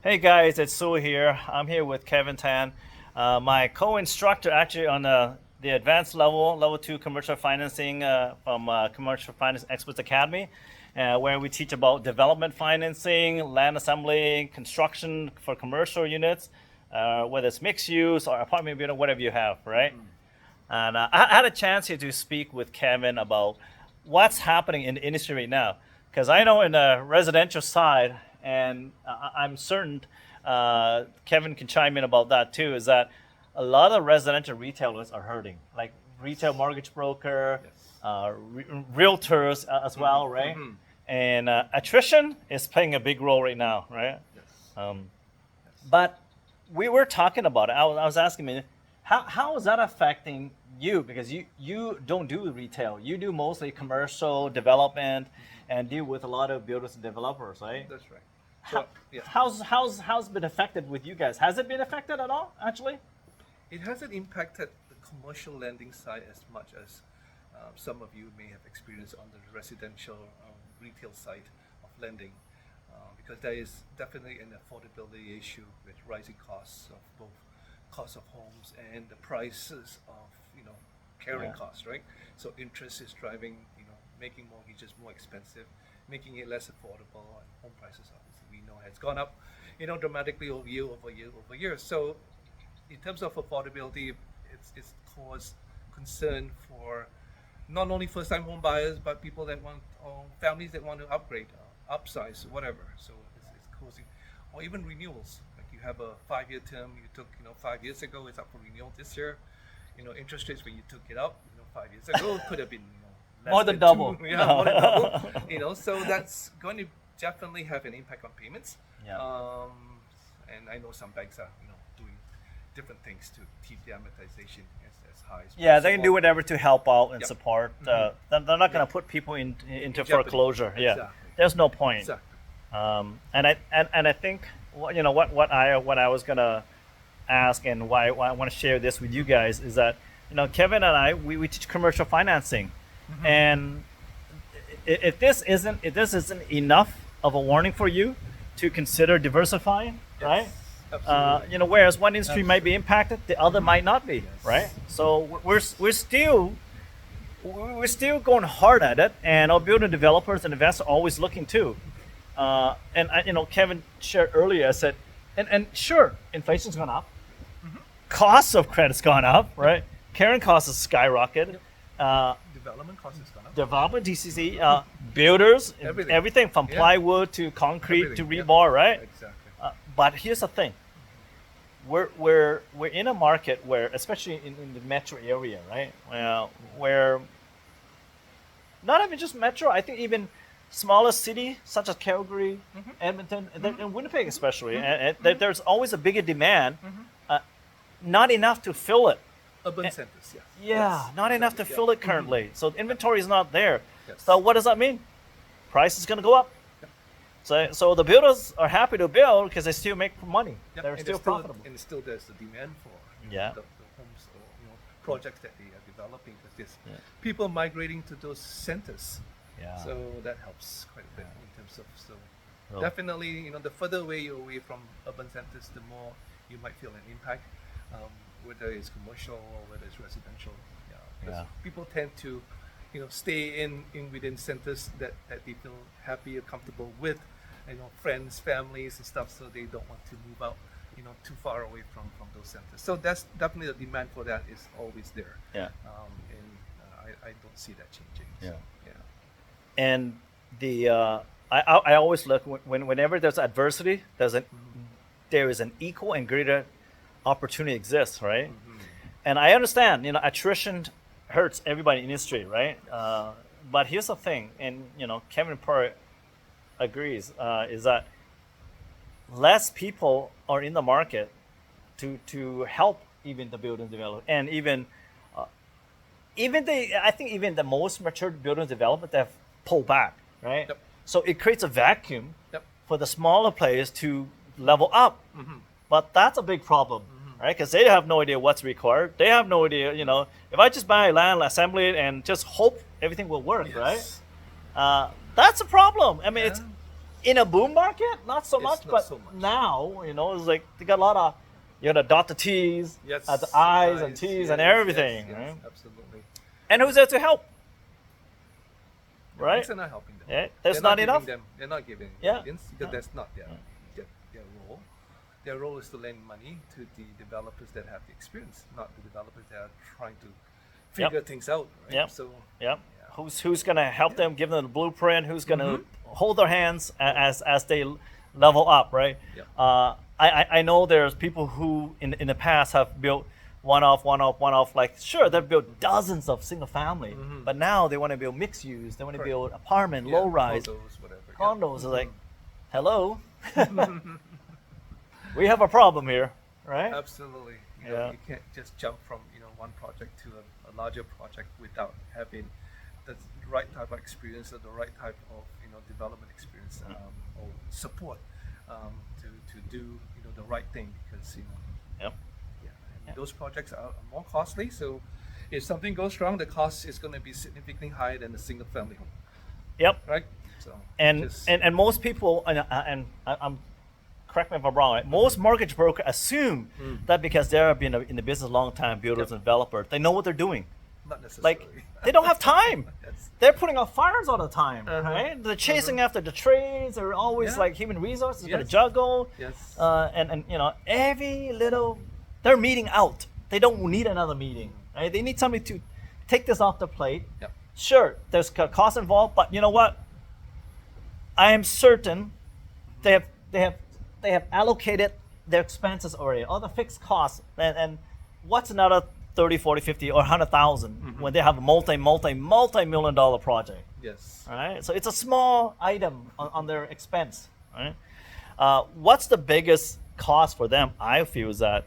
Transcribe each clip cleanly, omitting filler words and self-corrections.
Hey guys, it's Sue here. I'm here with Kevin Tan, my co-instructor actually on the advanced level 2 commercial financing from Commercial Finance Experts Academy, where we teach about development financing, land assembly, construction for commercial units, whether it's mixed use or apartment building, whatever you have, right? And I had a chance here to speak with Kevin about what's happening in the industry right now. Because I know in the residential side, and I'm certain Kevin can chime in about that too, is that a lot of residential retailers are hurting, like retail mortgage broker, realtors as well, right? And attrition is playing a big role right now, right? Um, but we were talking about it. I was asking me, how is that affecting you? Because you don't do retail. You do mostly commercial development and deal with a lot of builders and developers, right? That's right. How, So, yeah, how's been affected with you guys? Has it been affected at all, actually? it hasn't impacted the commercial lending side as much as some of you may have experienced on the residential retail side of lending, because there is definitely an affordability issue with rising costs of both cost of homes and the prices of carrying Yeah. costs, right? So interest is driving, making mortgages more expensive, making it less affordable, and home prices obviously we know has gone up, dramatically over year over year over year. So in terms of affordability, it's caused concern for not only first-time home buyers but people that want or families that want to upgrade, upsize, whatever. So it's causing, or even renewals. Like you have a 5-year term you took, 5 years ago, it's up for renewal this year. Interest rates when you took it out, 5 years ago could have been less More than double. yeah, more than double. So that's going to definitely have an impact on payments. Yeah. And I know some banks are doing different things to keep the amortization as high as Yeah, they can possible. do whatever to help out and Yep. support. They're not going to put people into jeopardy. foreclosure. Yeah, Exactly. there's no point. Exactly. And I think what I was gonna ask and why I want to share this with you guys is that Kevin and I we teach commercial financing, and if this isn't enough of a warning for you to consider diversifying, right? Absolutely. Whereas one industry might be impacted, the other might not be, right? So we're still going hard at it, and our building developers and investors are always looking too. Kevin shared earlier. I said, and sure, inflation's gone up, costs of credit's gone up, right? Carrying costs has skyrocketed. Development costs has gone up. Development, DCC, builders, everything from Yeah. plywood to concrete Everything, to yeah. rebar, right? Exactly. But here's the thing: we're in a market where, especially in the metro area, right? Where not even just metro, I think even smaller city such as Calgary, Edmonton, and Winnipeg especially, and there's always a bigger demand. Not enough to fill it. Urban centers, yes. Yeah, Yes, not enough to exactly, fill it currently. So the inventory is not there. Yes. So what does that mean? Price is going to go up. Yep. So the builders are happy to build because they still make money. Yep, They're and still profitable. And still there's the demand for Yeah. the homes or projects that they are developing, because there's Yeah. people migrating to those centers. Yeah. So that helps quite a bit in terms of Well- definitely the further away you're away from urban centers, the more you might feel an impact, whether it's commercial or whether it's residential. Yeah, 'cause Yeah. people tend to stay in within centers that they feel happy or comfortable with, friends, families and stuff, so they don't want to move out too far away from those centers. So that's definitely the demand for that is always there. Yeah. And I don't see that changing. Yeah. So, yeah. And I always look whenever there's adversity, there is an equal and greater opportunity exists, right? And I understand, attrition hurts everybody in the industry, right? But here's the thing, and Kevin Purr agrees, is that less people are in the market to help even the building development, and I think even the most mature building development, they have pulled back, right? Yep. So it creates a vacuum Yep. for the smaller players to level up. But that's a big problem, right? Because they have no idea what's required. They have no idea, if I just buy land, assemble it, and just hope everything will work, Yes. right? That's a problem. I mean, Yeah. it's In a boom market, not so It's much, not but so much. now, it's like they got a lot of, dot the T's, Yes, the I's and eyes, T's yes, and everything, yes, right? absolutely. And who's there to help, The right? banks are not helping them. Yeah, there's They're not giving enough. They're not giving Yeah. guidance because Yeah. that's not their role. Their role is to lend money to the developers that have the experience, not the developers that are trying to figure things out. Right? Yep. So Yep. yeah. Who's gonna help Yeah. them, give them the blueprint? Who's gonna Mm-hmm. hold their hands as they level up, right? Yep. I know there's people who in the past have built one off. Like sure, they've built dozens of single family, Mhm. but now they want to build mixed use. They want to Correct. build apartment, Yeah, low rise, condos, whatever. condos. It's like, hello, Mhm. we have a problem here, right? Absolutely. Yeah. You can't just jump from one project to a larger project without having the right type of experience or the right type of development experience or support to do the right thing because Yep. yeah, and Yep. those projects are more costly. So if something goes wrong, the cost is going to be significantly higher than a single family home, Yep. right? So And just- and most people, I'm correct me if I'm wrong, right? Most mortgage brokers assume that because they've been in the business a long time, builders and developers, they know what they're doing. not necessarily. Like they don't have time. That's- They're putting out fires all the time, Uh-huh. right? They're chasing after the trades. They're always Yeah. like human resources, got to Yes. juggle. Yes. And every little, they're meeting out. They don't need another meeting, right? They need somebody to take this off the plate. Yep. Sure, there's cost involved, but you know what? I am certain they have allocated their expenses already, all the fixed costs, and what's another 30, 40, 50, or 100,000 when they have a multi-million dollar project, Yes. all right? So it's a small item on their expense, right? What's the biggest cost for them? I feel is that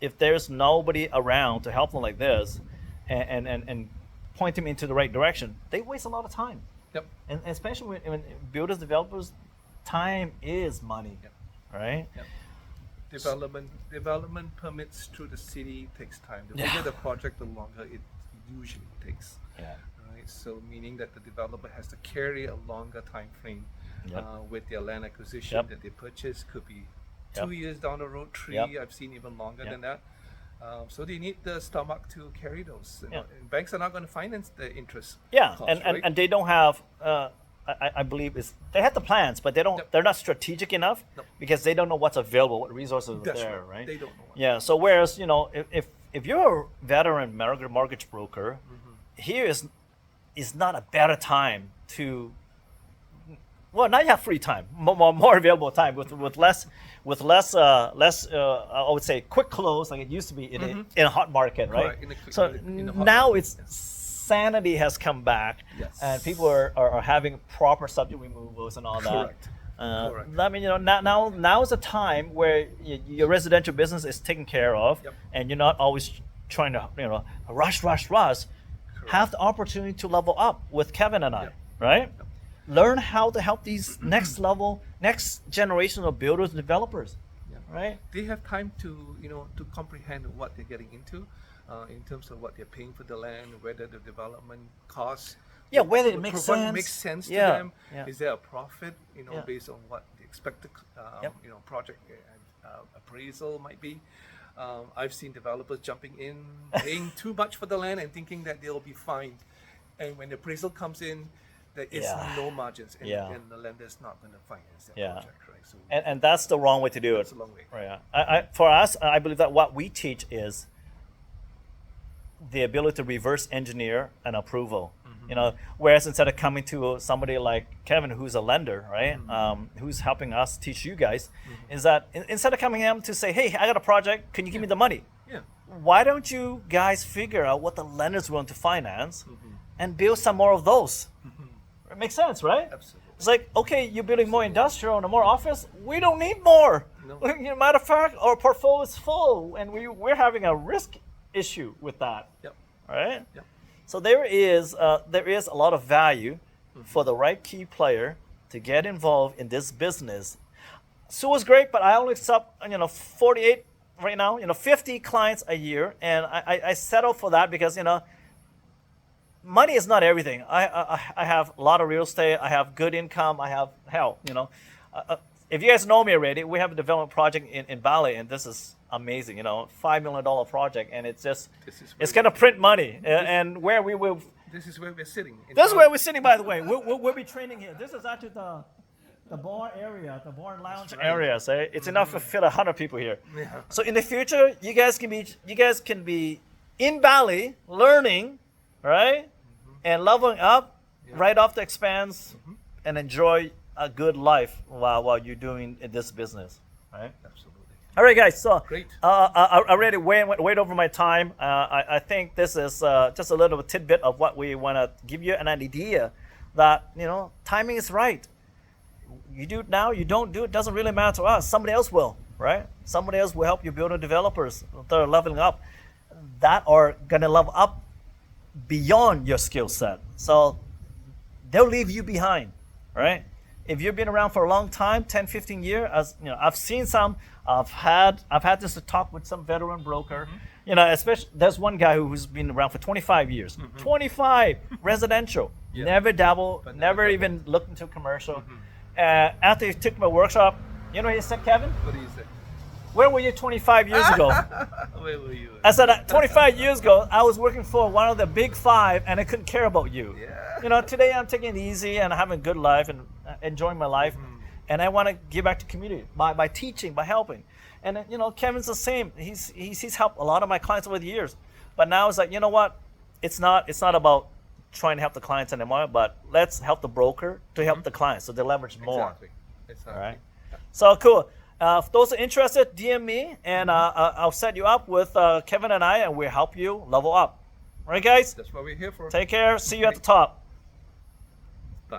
if there's nobody around to help them like this, and point them into the right direction, they waste a lot of time. Yep. And especially when builders, developers, time is money, Yep. right? Yep. Development permits through the city takes time. The Yeah. bigger the project, the longer it usually takes. Yeah. Right. So meaning that the developer has to carry a longer time frame Yep. With their land acquisition Yep. that they purchase. Could be Yep. 2 years down the road, 3. Yep. I've seen even longer Yep. than that. So they need the stomach to carry those. Yeah. And banks are not going to finance the interest. Yeah, cost, and right? they don't have. I believe they have the plans, but they don't. Yep. They're not strategic enough Nope. because they don't know what's available, what resources are That's there, right. right? They don't know what- Yeah. So whereas if you're a veteran mortgage broker, here is not a better time to. Well, now you have free time, more available time with less I would say quick close like it used to be in a hot market, right? Correct, in a quick- So in a hot now market, it's yes. sanity has come back, Yes. and people are having proper subject removals and all that. Correct. Correct. I mean, now is a time where your residential business is taken care of, Yep. and you're not always trying to rush. Have the opportunity to level up with Kevin and I, Yep. right? Yep. Learn how to help these next generation of builders and developers, Yeah. right? They have time to to comprehend what they're getting into, in terms of what they're paying for the land, whether the development costs. Yeah, whether it would makes provide- sense. Makes sense to Yeah, them. yeah. Is there a profit? Yeah. Based on what the expected Yep. project appraisal might be. I've seen developers jumping in, paying too much for the land and thinking that they'll be fine, and when the appraisal comes in, there is Yeah. no margins, and, Yeah. and the lender's not going to finance that Yeah. project, right? So And that's the wrong way to do it. that's a long way. Right. For us, I believe that what we teach is the ability to reverse engineer an approval. Whereas instead of coming to somebody like Kevin, who's a lender, right, who's helping us teach you guys, is that instead of coming him to say, "Hey, I got a project, can you give me the money?" Yeah. Why don't you guys figure out what the lender's willing to finance and build some more of those? It makes sense, right? Absolutely. It's like, okay, you're building more industrial and more office. We don't need more. No. Matter of fact, our portfolio is full, and we're having a risk issue with that, Yep. right? Yep. So there is a lot of value for the right key player to get involved in this business. Sue was great, but I only accept 48 right now. 50 clients a year, and I settle for that because money is not everything. I have a lot of real estate. I have good income. I have if you guys know me already, we have a development project in Bali, and this is amazing. You know, $5 million project, and it's just it's gonna print money, and where we will. This is where we're sitting. This is where we're sitting, by the way. We'll be training here. This is actually the bar area, the bar lounge area. So it's enough to fit 100 people here. Yeah. So in the future, you guys can be in Bali learning, right, and leveling up right off the expense, and enjoy a good life while you're doing this business, right? Absolutely. All right, guys. So Great. I already wait over my time. I think this is just a little tidbit of what we want to give you an idea that timing is right. You do it now, you don't do it, doesn't really matter to us. Somebody else will, right? Somebody else will help you build developers that are leveling up, that are gonna level up beyond your skill set. So they'll leave you behind, right? If you've been around for a long time, 10, 15 years, as I've seen some. I've had this talk with some veteran broker. Especially there's one guy who's been around for 25 years. 25 residential, never dabble, never even looked into commercial. After he took my workshop, you know what he said, Kevin? What do you say? Where were you 25 years ago? Where were you? I said 25 years ago, I was working for one of the big five, and I couldn't care about you. Yeah. Today I'm taking it easy and having a good life and enjoying my life. And I want to give back to community by teaching, by helping. And Kevin's the same. He's helped a lot of my clients over the years. But now it's like, you know what? It's not about trying to help the clients anymore, but let's help the broker to help the clients so they leverage more. Exactly. All right. So cool. If those are interested, DM me, and I'll set you up with Kevin and I, and we'll help you level up. All right, guys? That's what we're here for. Take care. See you at the top.